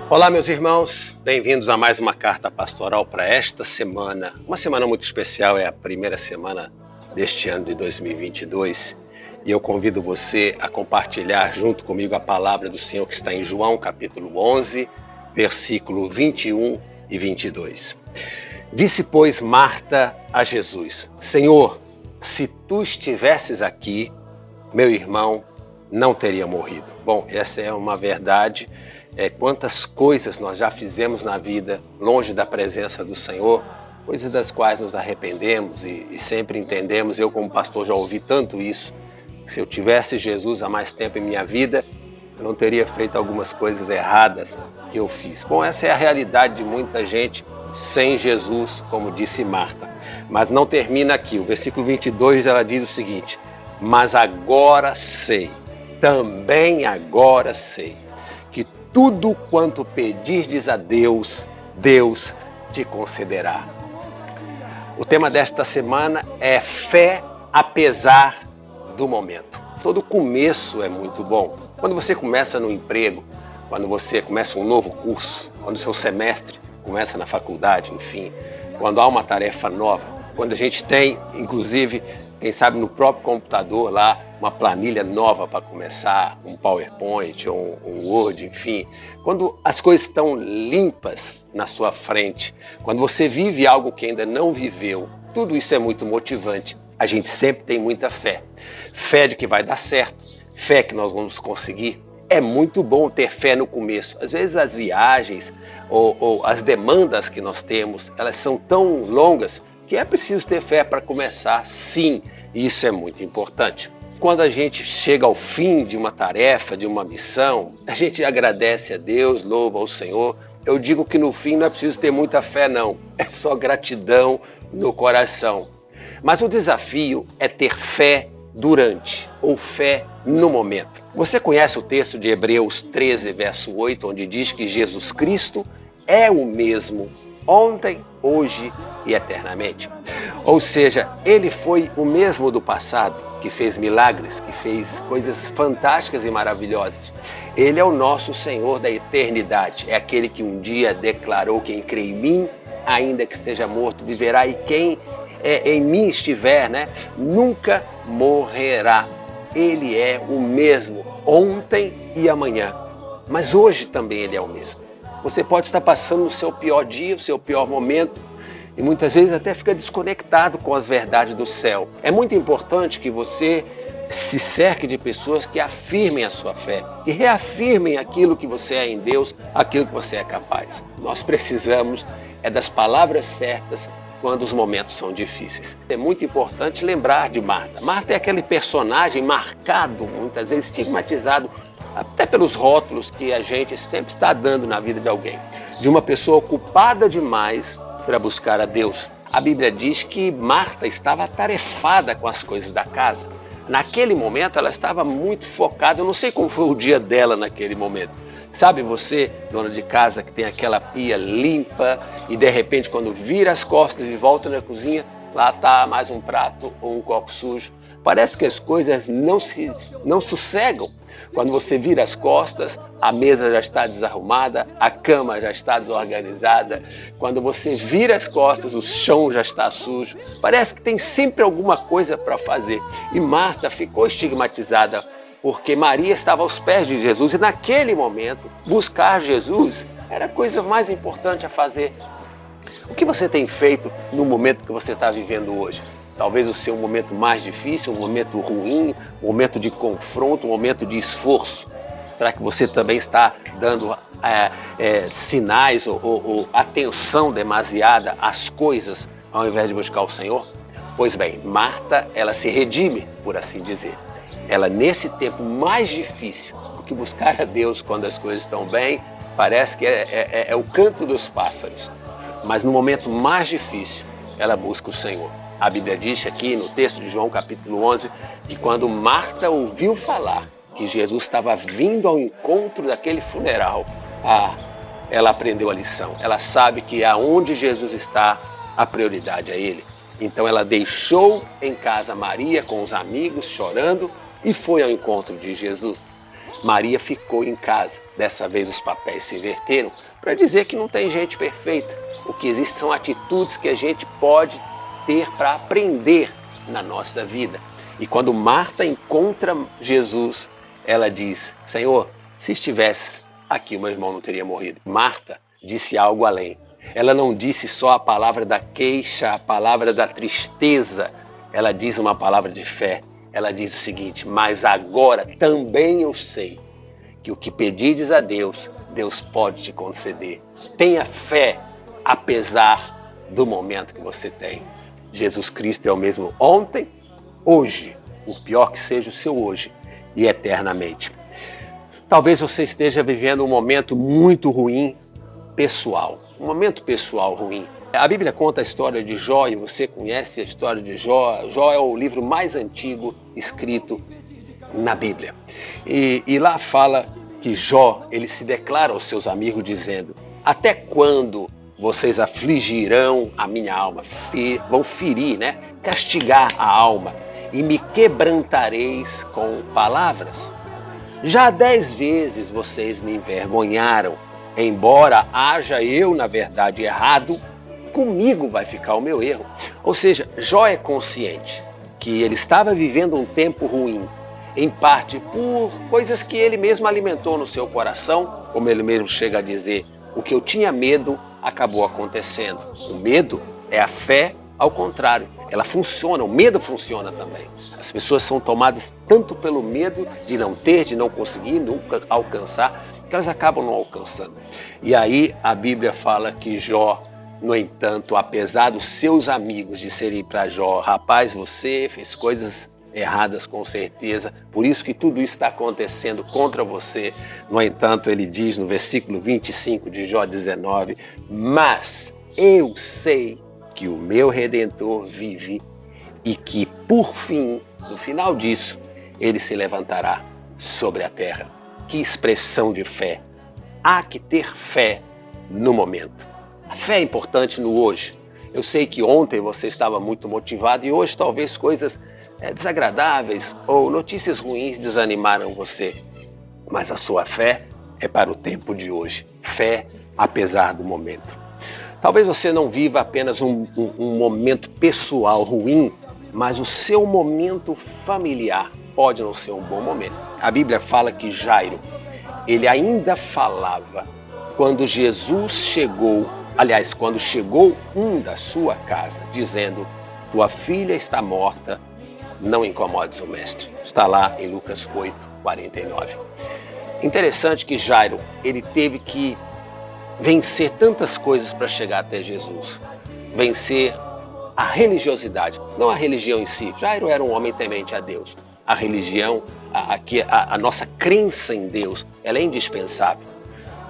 Olá, meus irmãos, bem-vindos a mais uma carta pastoral para esta semana. Uma semana muito especial, é a primeira semana deste ano de 2022 e eu convido você a compartilhar junto comigo a palavra do Senhor que está em João capítulo 11, versículo 21 e 22. Disse, pois, Marta a Jesus: Senhor, se tu estivesses aqui, meu irmão não teria morrido. Bom, essa é uma verdade. Quantas coisas nós já fizemos na vida, longe da presença do Senhor, coisas das quais nos arrependemos e sempre entendemos. Eu, como pastor, já ouvi tanto isso. Se eu tivesse Jesus há mais tempo em minha vida, eu não teria feito algumas coisas erradas que eu fiz. Bom, essa é a realidade de muita gente sem Jesus, como disse Marta. Mas não termina aqui. O versículo 22, ela diz o seguinte: mas agora sei, também agora sei, que tudo quanto pedirdes a Deus, Deus te concederá. O tema desta semana é fé apesar do momento. Todo começo é muito bom. Quando você começa no emprego, quando você começa um novo curso, quando o seu semestre começa na faculdade, enfim, quando há uma tarefa nova, quando a gente tem, inclusive, quem sabe no próprio computador lá, uma planilha nova para começar, um PowerPoint ou um Word, enfim. Quando as coisas estão limpas na sua frente, quando você vive algo que ainda não viveu, tudo isso é muito motivante. A gente sempre tem muita fé. Fé de que vai dar certo, fé que nós vamos conseguir. É muito bom ter fé no começo. Às vezes as viagens ou as demandas que nós temos, elas são tão longas que é preciso ter fé para começar, sim, isso é muito importante. Quando a gente chega ao fim de uma tarefa, de uma missão, a gente agradece a Deus, louva ao Senhor. Eu digo que no fim não é preciso ter muita fé, não. É só gratidão no coração. Mas o desafio é ter fé durante, ou fé no momento. Você conhece o texto de Hebreus 13, verso 8, onde diz que Jesus Cristo é o mesmo ontem, hoje e eternamente. Ou seja, ele foi o mesmo do passado, que fez milagres, que fez coisas fantásticas e maravilhosas. Ele é o nosso Senhor da eternidade. É aquele que um dia declarou: quem crê em mim, ainda que esteja morto, viverá, e quem em mim estiver, nunca morrerá. Ele é o mesmo ontem e amanhã, mas hoje também ele é o mesmo. Você pode estar passando o seu pior dia, o seu pior momento, e muitas vezes até fica desconectado com as verdades do céu. É muito importante que você se cerque de pessoas que afirmem a sua fé, que reafirmem aquilo que você é em Deus, aquilo que você é capaz. Nós precisamos das palavras certas quando os momentos são difíceis. É muito importante lembrar de Marta. Marta é aquele personagem marcado, muitas vezes estigmatizado, até pelos rótulos que a gente sempre está dando na vida de alguém. De uma pessoa ocupada demais para buscar a Deus. A Bíblia diz que Marta estava atarefada com as coisas da casa. Naquele momento ela estava muito focada, eu não sei como foi o dia dela naquele momento. Sabe você, dona de casa, que tem aquela pia limpa e de repente quando vira as costas e volta na cozinha, lá está mais um prato ou um copo sujo. Parece que as coisas não sossegam. Quando você vira as costas, a mesa já está desarrumada, a cama já está desorganizada. Quando você vira as costas, o chão já está sujo. Parece que tem sempre alguma coisa para fazer. E Marta ficou estigmatizada porque Maria estava aos pés de Jesus e naquele momento, buscar Jesus era a coisa mais importante a fazer. O que você tem feito no momento que você está vivendo hoje? Talvez o seu momento mais difícil, um momento ruim, um momento de confronto, um momento de esforço. Será que você também está dando sinais ou atenção demasiada às coisas ao invés de buscar o Senhor? Pois bem, Marta, ela se redime, por assim dizer. Ela, nesse tempo mais difícil, porque buscar a Deus quando as coisas estão bem, parece que é o canto dos pássaros. Mas no momento mais difícil, ela busca o Senhor. A Bíblia diz aqui no texto de João capítulo 11, que quando Marta ouviu falar que Jesus estava vindo ao encontro daquele funeral, ela aprendeu a lição. Ela sabe que aonde Jesus está, a prioridade é Ele. Então ela deixou em casa Maria com os amigos chorando e foi ao encontro de Jesus. Maria ficou em casa. Dessa vez os papéis se inverteram para dizer que não tem gente perfeita. O que existe são atitudes que a gente pode ter para aprender na nossa vida. E quando Marta encontra Jesus, ela diz: Senhor, se estivesse aqui, o meu irmão não teria morrido. Marta disse algo além. Ela não disse só a palavra da queixa, a palavra da tristeza. Ela diz uma palavra de fé. Ela diz o seguinte: mas agora também eu sei que o que pedides a Deus, Deus pode te conceder. Tenha fé, apesar do momento que você tem. Jesus Cristo é o mesmo ontem, hoje, o pior que seja o seu hoje, e eternamente. Talvez você esteja vivendo um momento muito ruim, pessoal. Um momento pessoal ruim. A Bíblia conta a história de Jó, e você conhece a história de Jó. Jó é o livro mais antigo escrito na Bíblia. E lá fala que Jó, ele se declara aos seus amigos dizendo: até quando vocês afligirão a minha alma? Vão ferir, né? Castigar a alma. E me quebrantareis com palavras? Já 10 vezes vocês me envergonharam. Embora haja eu, na verdade, errado, comigo vai ficar o meu erro. Ou seja, Jó é consciente que ele estava vivendo um tempo ruim, em parte por coisas que ele mesmo alimentou no seu coração, como ele mesmo chega a dizer: o que eu tinha medo acabou acontecendo. O medo é a fé ao contrário. Ela funciona, o medo funciona também. As pessoas são tomadas tanto pelo medo de não ter, de não conseguir, nunca alcançar, que elas acabam não alcançando. E aí a Bíblia fala que Jó, no entanto, apesar dos seus amigos disserem para Jó: rapaz, você fez coisas erradas com certeza, por isso que tudo isso está acontecendo contra você. No entanto, ele diz no versículo 25 de Jó 19: mas eu sei que o meu Redentor vive e que por fim, no final disso, ele se levantará sobre a terra. Que expressão de fé! Há que ter fé no momento. A fé é importante no hoje. Eu sei que ontem você estava muito motivado e hoje talvez coisas desagradáveis ou notícias ruins desanimaram você. Mas a sua fé é para o tempo de hoje. Fé apesar do momento. Talvez você não viva apenas um momento pessoal ruim, mas o seu momento familiar pode não ser um bom momento. A Bíblia fala que Jairo, ele ainda falava quando Jesus chegou, aliás, quando chegou um da sua casa, dizendo: tua filha está morta, não incomodes o mestre. Está lá em Lucas 8, 49. Interessante que Jairo, ele teve que vencer tantas coisas para chegar até Jesus. Vencer a religiosidade, não a religião em si. Jairo era um homem temente a Deus. A religião, a nossa crença em Deus, ela é indispensável.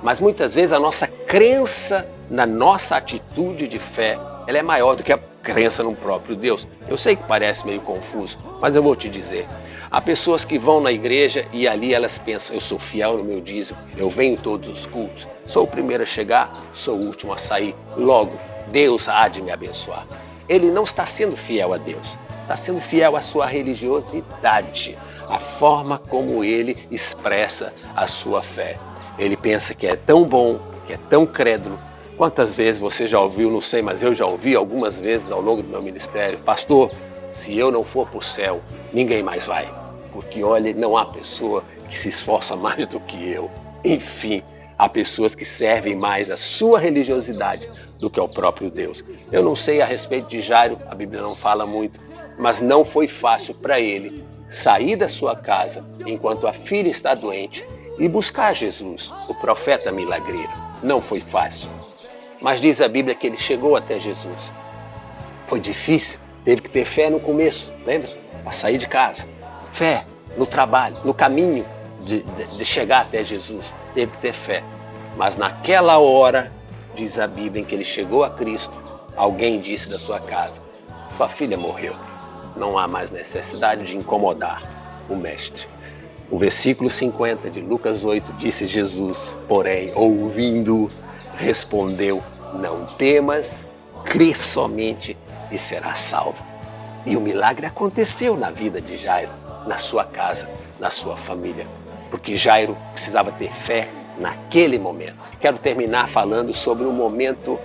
Mas muitas vezes a nossa crença na nossa atitude de fé, ela é maior do que a crença no próprio Deus. Eu sei que parece meio confuso, mas eu vou te dizer. Há pessoas que vão na igreja e ali elas pensam: eu sou fiel no meu dízimo, eu venho em todos os cultos, sou o primeiro a chegar, sou o último a sair, logo Deus há de me abençoar. Ele não está sendo fiel a Deus, está sendo fiel à sua religiosidade, a forma como ele expressa a sua fé. Ele pensa que é tão bom, que é tão crédulo. Quantas vezes você já ouviu, não sei, mas eu já ouvi algumas vezes ao longo do meu ministério: pastor, se eu não for para o céu, ninguém mais vai. Porque, olha, não há pessoa que se esforça mais do que eu. Enfim, há pessoas que servem mais a sua religiosidade do que ao próprio Deus. Eu não sei a respeito de Jairo, a Bíblia não fala muito, mas não foi fácil para ele sair da sua casa enquanto a filha está doente e buscar Jesus, o profeta milagreiro. Não foi fácil. Mas diz a Bíblia que ele chegou até Jesus. Foi difícil, teve que ter fé no começo, lembra? Para sair de casa. Fé no trabalho, no caminho de chegar até Jesus. Teve que ter fé. Mas naquela hora, diz a Bíblia, em que ele chegou a Cristo, alguém disse da sua casa: sua filha morreu. Não há mais necessidade de incomodar o mestre. O versículo 50 de Lucas 8 disse Jesus, porém, ouvindo, respondeu: não temas, crê somente e serás salvo. E o milagre aconteceu na vida de Jairo, na sua casa, na sua família. porque Jairo precisava ter fé naquele momento. Quero terminar falando sobre um momento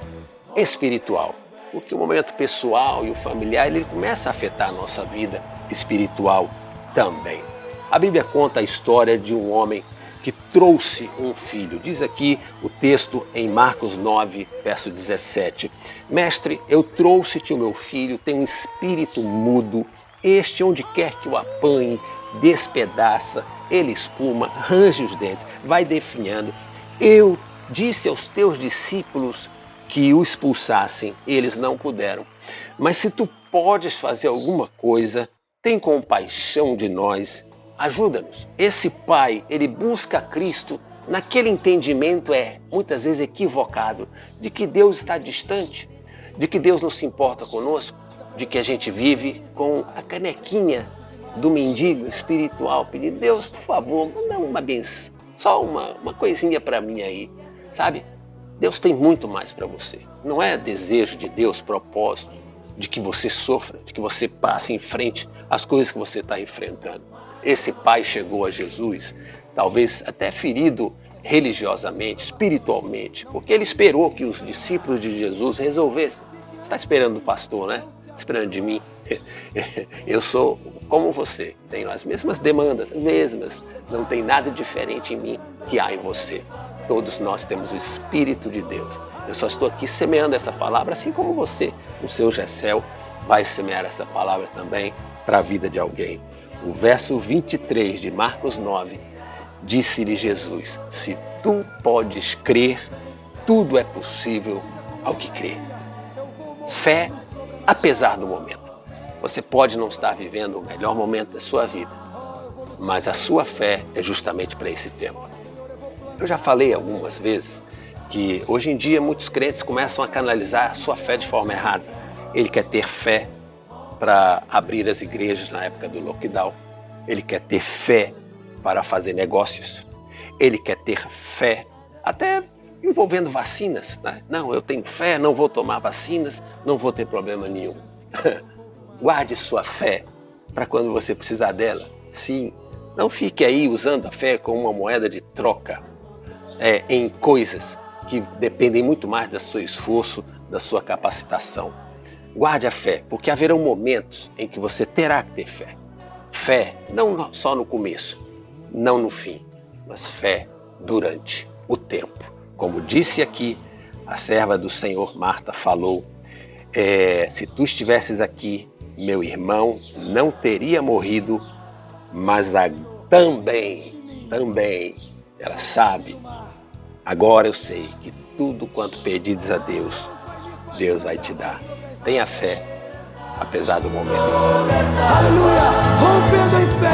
espiritual, porque o momento pessoal e o familiar ele começa a afetar a nossa vida espiritual também. A Bíblia conta a história de um homem que trouxe um filho. Diz aqui o texto em Marcos 9, verso 17. Mestre, eu trouxe-te o meu filho, tem um espírito mudo. Este, onde quer que o apanhe, despedaça, ele espuma, range os dentes, vai definhando. Eu disse aos teus discípulos que o expulsassem, eles não puderam. Mas se tu podes fazer alguma coisa, tem compaixão de nós, ajuda-nos. Esse pai, ele busca Cristo naquele entendimento muitas vezes equivocado, de que Deus está distante, de que Deus não se importa conosco, de que a gente vive com a canequinha do mendigo espiritual, pedindo, Deus, por favor, manda uma benção, só uma coisinha para mim aí, sabe? Deus tem muito mais para você. Não é desejo de Deus, propósito, de que você sofra, de que você passe em frente às coisas que você está enfrentando. Esse pai chegou a Jesus, talvez até ferido religiosamente, espiritualmente, porque ele esperou que os discípulos de Jesus resolvessem. Você está esperando do pastor, né? Esperando de mim. Eu sou como você, tenho as mesmas demandas, mesmas. Não tem nada diferente em mim que há em você. Todos nós temos o Espírito de Deus. Eu só estou aqui semeando essa palavra, assim como você, o seu Gessel, vai semear essa palavra também para a vida de alguém. O verso 23 de Marcos 9, disse-lhe Jesus, se tu podes crer, tudo é possível ao que crê. Fé, apesar do momento. Você pode não estar vivendo o melhor momento da sua vida, mas a sua fé é justamente para esse tempo. Eu já falei algumas vezes que hoje em dia muitos crentes começam a canalizar a sua fé de forma errada. Ele quer ter fé para abrir as igrejas na época do lockdown. Ele quer ter fé para fazer negócios. Ele quer ter fé até envolvendo vacinas, né? Não, eu tenho fé, não vou tomar vacinas, não vou ter problema nenhum. Guarde sua fé para quando você precisar dela. Sim, não fique aí usando a fé como uma moeda de troca em coisas que dependem muito mais do seu esforço, da sua capacitação. Guarde a fé, porque haverão momentos em que você terá que ter fé. Fé não só no começo, não no fim, mas fé durante o tempo. Como disse aqui, a serva do Senhor Marta falou, se tu estivesses aqui, meu irmão não teria morrido, mas também, ela sabe, agora eu sei que tudo quanto pedides a Deus, Deus vai te dar. Tenha fé, apesar do momento. Aleluia, rompendo em fé.